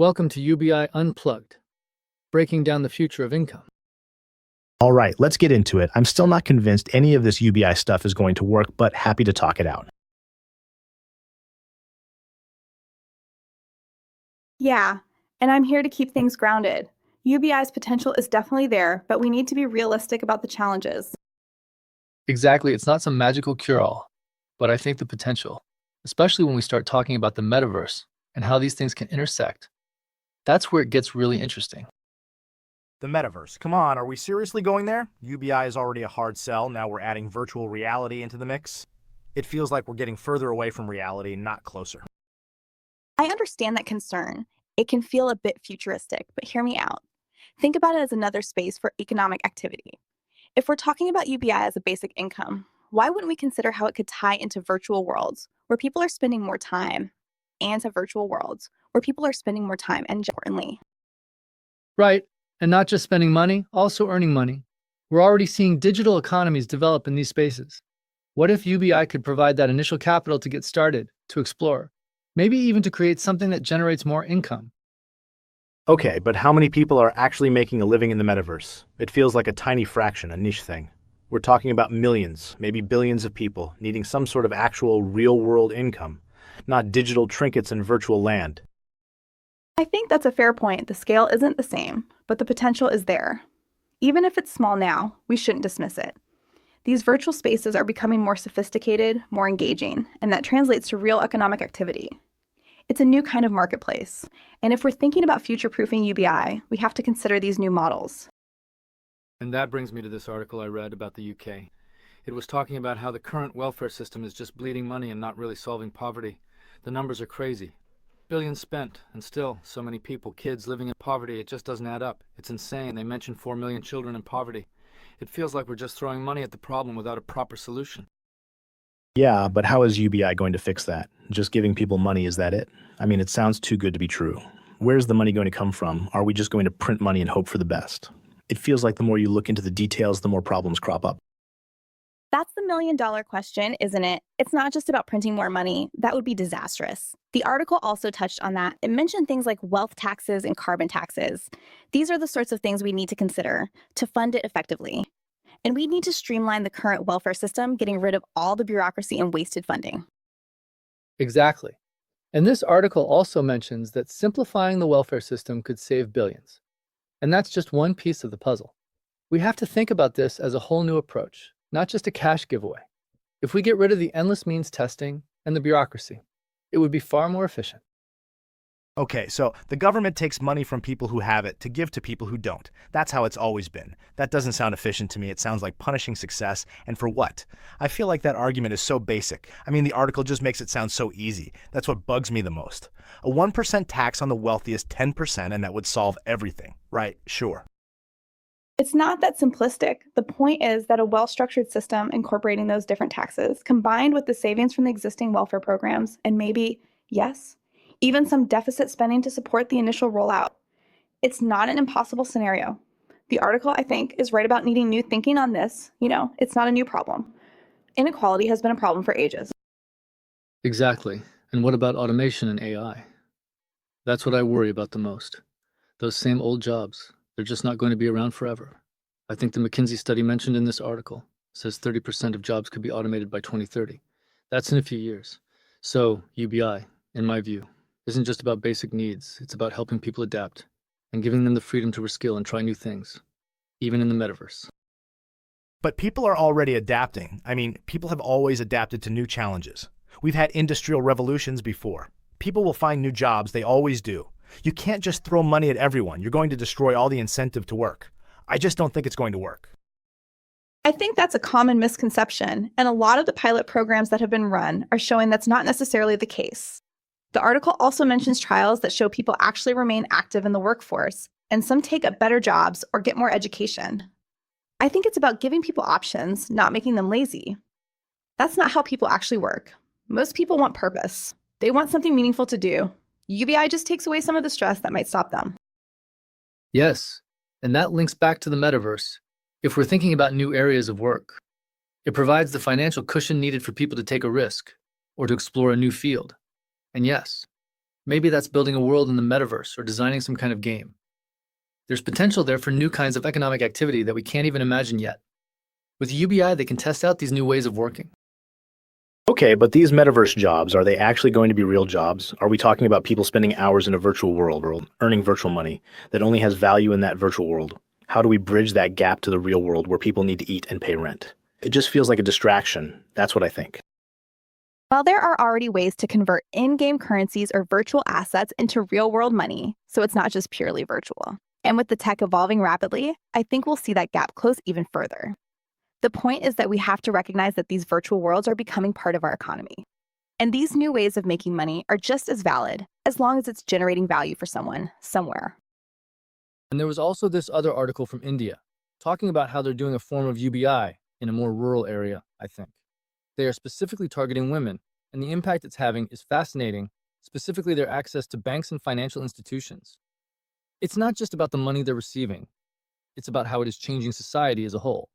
Welcome to UBI Unplugged, breaking down the future of income. All right, let's get into it. I'm still not convinced any of this UBI stuff is going to work, but happy to talk it out. Yeah, and I'm here to keep things grounded. UBI's potential is definitely there, but we need to be realistic about the challenges. Exactly, it's not some magical cure-all, but I think the potential, especially when we start talking about the metaverse and how these things can intersect, that's where it gets really interesting. The metaverse. Come on, are we seriously going there? UBI is already a hard sell. Now we're adding virtual reality into the mix. It feels like we're getting further away from reality, not closer. I understand that concern. It can feel a bit futuristic, but hear me out. Think about it as another space for economic activity. If we're talking about UBI as a basic income, why wouldn't we consider how it could tie into virtual worlds where people are spending more time, and to virtual worlds where people are spending more time and, importantly, Right, and not just spending money, also earning money. We're already seeing digital economies develop in these spaces. What if UBI could provide that initial capital to get started, to explore, maybe even to create something that generates more income? Okay, but how many people are actually making a living in the metaverse? It feels like a tiny fraction, a niche thing. We're talking about millions, maybe billions of people needing some sort of actual real-world income, not digital trinkets and virtual land. I think that's a fair point. The scale isn't the same, but the potential is there. Even if it's small now, we shouldn't dismiss it. These virtual spaces are becoming more sophisticated, more engaging, and that translates to real economic activity. It's a new kind of marketplace, and if we're thinking about future-proofing UBI, we have to consider these new models. And that brings me to this article I read about the UK. It was talking about how the current welfare system is just bleeding money and not really solving poverty. The numbers are crazy. Billions spent, and still, so many people, kids living in poverty, it just doesn't add up. It's insane. They mentioned 4 million children in poverty. It feels like we're just throwing money at the problem without a proper solution. Yeah, but how is UBI going to fix that? Just giving people money, is that it? I mean, it sounds too good to be true. Where's the money going to come from? Are we just going to print money and hope for the best? It feels like the more you look into the details, the more problems crop up. That's the million-dollar question, isn't it? It's not just about printing more money. That would be disastrous. The article also touched on that. It mentioned things like wealth taxes and carbon taxes. These are the sorts of things we need to consider to fund it effectively. And we need to streamline the current welfare system, getting rid of all the bureaucracy and wasted funding. Exactly. And this article also mentions that simplifying the welfare system could save billions. And that's just one piece of the puzzle. We have to think about this as a whole new approach, not just a cash giveaway. If we get rid of the endless means testing and the bureaucracy, it would be far more efficient. Okay, so the government takes money from people who have it to give to people who don't. That's how it's always been. That doesn't sound efficient to me. It sounds like punishing success, and for what? I feel like that argument is so basic. I mean, the article just makes it sound so easy. That's what bugs me the most. A 1% tax on the wealthiest 10%, and that would solve everything. Right, sure. It's not that simplistic. The point is that a well-structured system incorporating those different taxes, combined with the savings from the existing welfare programs, and maybe, yes, even some deficit spending to support the initial rollout. It's not an impossible scenario. The article, I think, is right about needing new thinking on this. It's not a new problem. Inequality has been a problem for ages. Exactly. And what about automation and AI? That's what I worry about the most. Those same old jobs, they're just not going to be around forever. I think the McKinsey study mentioned in this article says 30% of jobs could be automated by 2030. That's in a few years. So, UBI, in my view, isn't just about basic needs. It's about helping people adapt and giving them the freedom to reskill and try new things, even in the metaverse. But people are already adapting. I mean, people have always adapted to new challenges. We've had industrial revolutions before. People will find new jobs, they always do. You can't just throw money at everyone. You're going to destroy all the incentive to work. I just don't think it's going to work. I think that's a common misconception, and a lot of the pilot programs that have been run are showing that's not necessarily the case. The article also mentions trials that show people actually remain active in the workforce, and some take up better jobs or get more education. I think it's about giving people options, not making them lazy. That's not how people actually work. Most people want purpose. They want something meaningful to do. UBI just takes away some of the stress that might stop them. Yes, and that links back to the metaverse. If we're thinking about new areas of work, it provides the financial cushion needed for people to take a risk or to explore a new field. And yes, Maybe that's building a world in the metaverse or designing some kind of game. There's potential there for new kinds of economic activity that we can't even imagine yet. With UBI, they can test out these new ways of working. Okay, but these metaverse jobs, are they actually going to be real jobs? Are we talking about people spending hours in a virtual world, earning virtual money that only has value in that virtual world? How do we bridge that gap to the real world where people need to eat and pay rent? It just feels like a distraction. That's what I think. While there are already ways to convert in-game currencies or virtual assets into real-world money, so it's not just purely virtual. And with the tech evolving rapidly, I think we'll see that gap close even further. The point is that we have to recognize that these virtual worlds are becoming part of our economy. And these new ways of making money are just as valid as long as it's generating value for someone, somewhere. And there was also this other article from India, talking about how they're doing a form of UBI in a more rural area, I think. They are specifically targeting women, and the impact it's having is fascinating, specifically their access to banks and financial institutions. It's not just about the money they're receiving, it's about how it is changing society as a whole.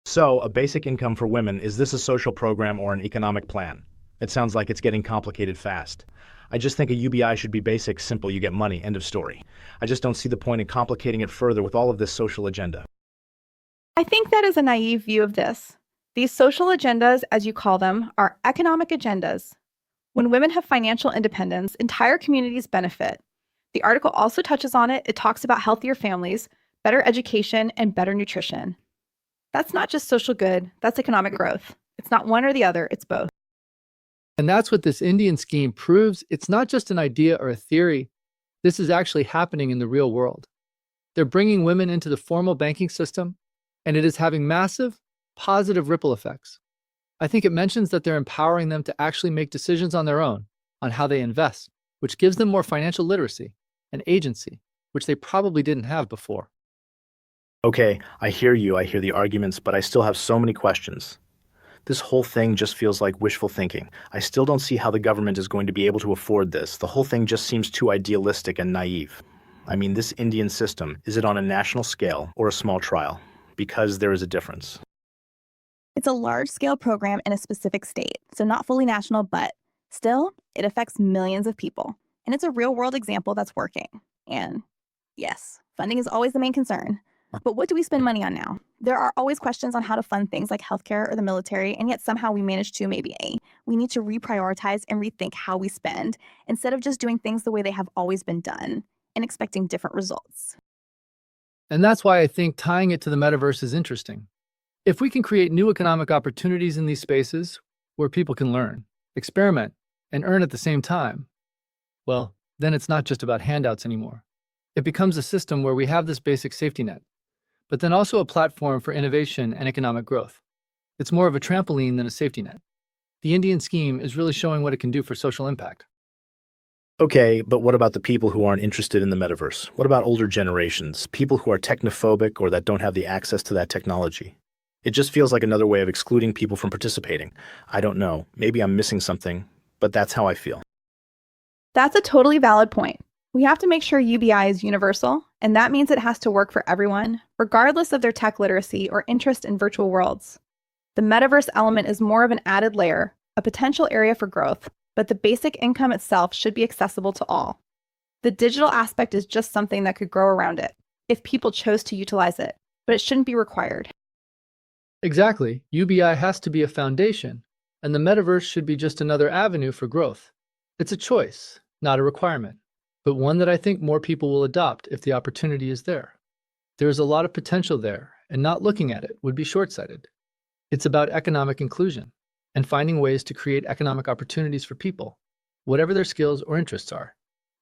So, a basic income for women, is this a social program or an economic plan? It sounds like it's getting complicated fast. I just think a UBI should be basic, simple, you get money, end of story. I just don't see the point in complicating it further with all of this social agenda. I think that is a naive view of this. These social agendas, as you call them, are economic agendas. When women have financial independence, entire communities benefit. The article also touches on it. It talks about healthier families, better education, and better nutrition. That's not just social good, that's economic growth. It's not one or the other, it's both. And that's what this Indian scheme proves. It's not just an idea or a theory. This is actually happening in the real world. They're bringing women into the formal banking system, and it is having massive, positive ripple effects. I think it mentions that they're empowering them to actually make decisions on their own, on how they invest, which gives them more financial literacy and agency, which they probably didn't have before. Okay, I hear you, I hear the arguments, but I still have so many questions. This whole thing just feels like wishful thinking. I still don't see how the government is going to be able to afford this. The whole thing just seems too idealistic and naive. I mean, this Indian system, is it on a national scale or a small trial? Because there is a difference. It's a large-scale program in a specific state, so not fully national, but still, it affects millions of people. And it's a real-world example that's working. And yes, funding is always the main concern. But what do we spend money on now? There are always questions on how to fund things like healthcare or the military, and yet somehow we manage to we need to reprioritize and rethink how we spend instead of just doing things the way they have always been done and expecting different results. And that's why I think tying it to the metaverse is interesting. If we can create new economic opportunities in these spaces where people can learn, experiment, and earn at the same time, well, then it's not just about handouts anymore. It becomes a system where we have this basic safety net, but then also a platform for innovation and economic growth. It's more of a trampoline than a safety net. The Indian scheme is really showing what it can do for social impact. Okay, but what about the people who aren't interested in the metaverse? What about older generations, people who are technophobic or that don't have the access to that technology? It just feels like another way of excluding people from participating. I don't know. Maybe I'm missing something, but that's how I feel. That's a totally valid point. We have to make sure UBI is universal, and that means it has to work for everyone, regardless of their tech literacy or interest in virtual worlds. The metaverse element is more of an added layer, a potential area for growth, but the basic income itself should be accessible to all. The digital aspect is just something that could grow around it, if people chose to utilize it, but it shouldn't be required. Exactly. UBI has to be a foundation, and the metaverse should be just another avenue for growth. It's a choice, not a requirement, but one that I think more people will adopt if the opportunity is there. There is a lot of potential there, and not looking at it would be short-sighted. It's about economic inclusion and finding ways to create economic opportunities for people, whatever their skills or interests are.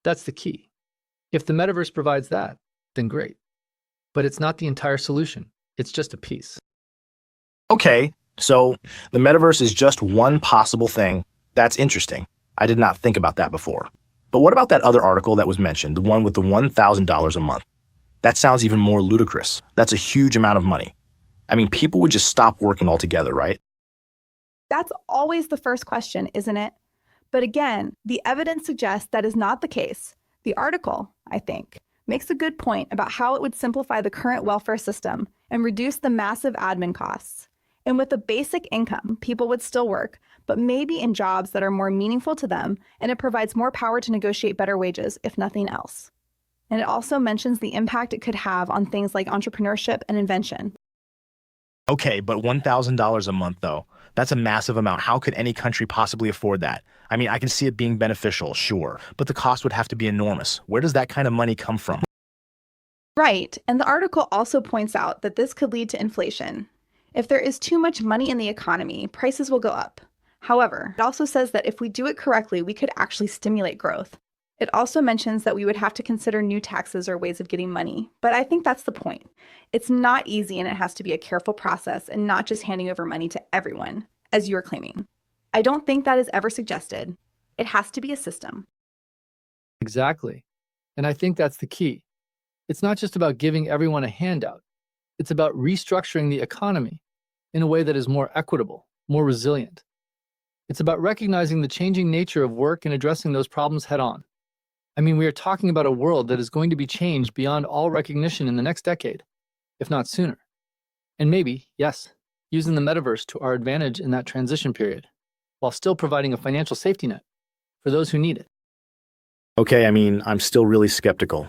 That's the key. If the metaverse provides that, then great. But it's not the entire solution. It's just a piece. Okay, so the metaverse is just one possible thing. That's interesting. I did not think about that before. But what about that other article that was mentioned, the one with the $1,000 a month? That sounds even more ludicrous. That's a huge amount of money. I mean, people would just stop working altogether, right? That's always the first question, isn't it? But again, the evidence suggests that is not the case. The article, I think, makes a good point about how it would simplify the current welfare system and reduce the massive admin costs. And with a basic income, people would still work, but maybe in jobs that are more meaningful to them, and it provides more power to negotiate better wages, if nothing else. And it also mentions the impact it could have on things like entrepreneurship and invention. Okay, but $1,000 a month, though, that's a massive amount. How could any country possibly afford that? I mean, I can see it being beneficial, sure, but the cost would have to be enormous. Where does that kind of money come from? Right, and the article also points out that this could lead to inflation. If there is too much money in the economy, prices will go up. However, it also says that if we do it correctly, we could actually stimulate growth. It also mentions that we would have to consider new taxes or ways of getting money, but I think that's the point. It's not easy and it has to be a careful process and not just handing over money to everyone, as you are claiming. I don't think that is ever suggested. It has to be a system. Exactly. And I think that's the key. It's not just about giving everyone a handout. It's about restructuring the economy in a way that is more equitable, more resilient. It's about recognizing the changing nature of work and addressing those problems head on. I mean, we are talking about a world that is going to be changed beyond all recognition in the next decade, if not sooner. And maybe, yes, using the metaverse to our advantage in that transition period, while still providing a financial safety net for those who need it. Okay, I mean, I'm still really skeptical,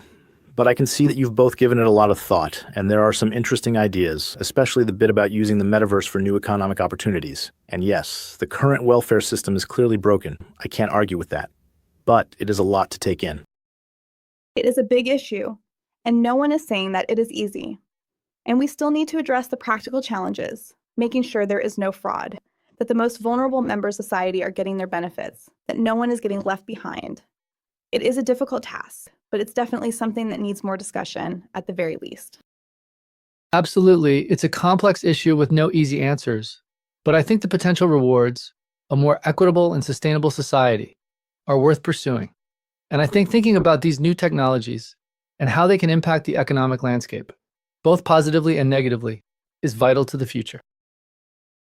but I can see that you've both given it a lot of thought, and there are some interesting ideas, especially the bit about using the metaverse for new economic opportunities. And yes, the current welfare system is clearly broken. I can't argue with that. But it is a lot to take in. It is a big issue, and no one is saying that it is easy. And we still need to address the practical challenges, making sure there is no fraud, that the most vulnerable members of society are getting their benefits, that no one is getting left behind. It is a difficult task, but it's definitely something that needs more discussion at the very least. Absolutely, it's a complex issue with no easy answers, but I think the potential rewards, a more equitable and sustainable society, are worth pursuing. And I think thinking about these new technologies and how they can impact the economic landscape, both positively and negatively, is vital to the future.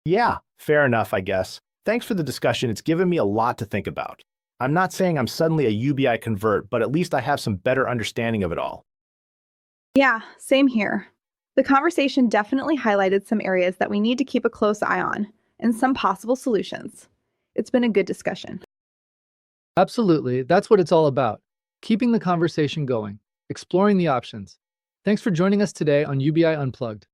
Yeah, fair enough, I guess. Thanks for the discussion. It's given me a lot to think about. I'm not saying I'm suddenly a UBI convert, but at least I have some better understanding of it all. Yeah, same here. The conversation definitely highlighted some areas that we need to keep a close eye on and some possible solutions. It's been a good discussion. Absolutely, that's what it's all about. Keeping the conversation going, exploring the options. Thanks for joining us today on UBI Unplugged.